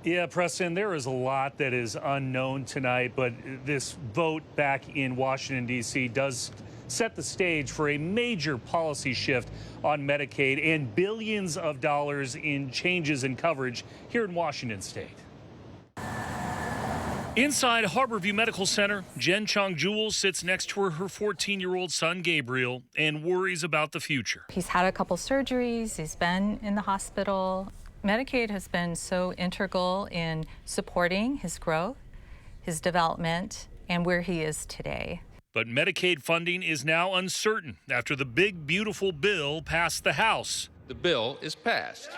Yeah, Preston, there is a lot that is unknown tonight, but this vote back in Washington, D.C. does set the stage for a major policy shift on Medicaid and billions of dollars in changes in coverage here in Washington state. Inside Harborview Medical Center, Jen Chong-Jewel sits next to her 14-year-old son, Gabriel, and worries about the future. He's had a couple surgeries. He's been in the hospital. Medicaid has been so integral in supporting his growth, his development, and where he is today. But Medicaid funding is now uncertain after the big, beautiful bill passed the House. The bill is passed.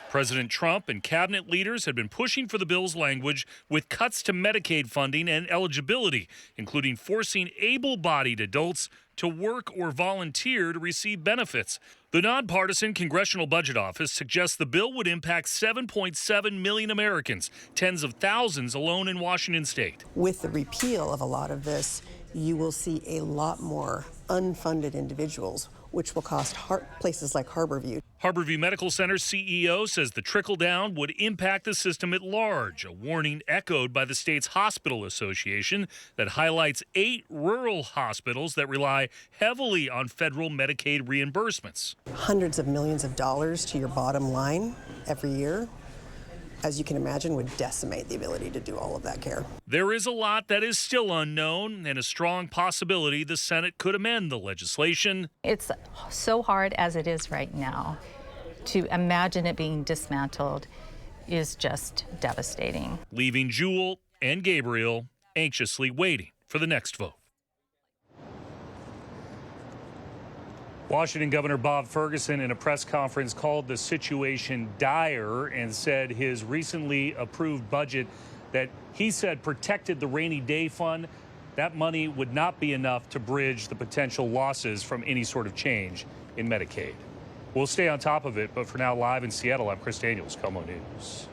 President Trump and cabinet leaders had been pushing for the bill's language with cuts to Medicaid funding and eligibility, including forcing able-bodied adults to work or volunteer to receive benefits. The nonpartisan Congressional Budget Office suggests the bill would impact 7.7 million Americans, tens of thousands alone in Washington state. With the repeal of a lot of this, you will see a lot more unfunded individuals, which will cost places like Harborview. Harborview Medical Center CEO says the trickle-down would impact the system at large, a warning echoed by the state's hospital association that highlights 8 rural hospitals that rely heavily on federal Medicaid reimbursements. Hundreds of millions of dollars to your bottom line every year, as you can imagine, would decimate the ability to do all of that care. There is a lot that is still unknown and a strong possibility the Senate could amend the legislation. It's so hard as it is right now. To imagine it being dismantled is just devastating. Leaving Jewel and Gabriel anxiously waiting for the next vote. Washington Governor Gov Ferguson in a press conference called the situation dire and said his recently approved budget that he said protected the rainy day fund, that money would not be enough to bridge the potential losses from any sort of change in Medicaid. We'll stay on top of it, but for now, live in Seattle, I'm Chris Daniels, KOMO News.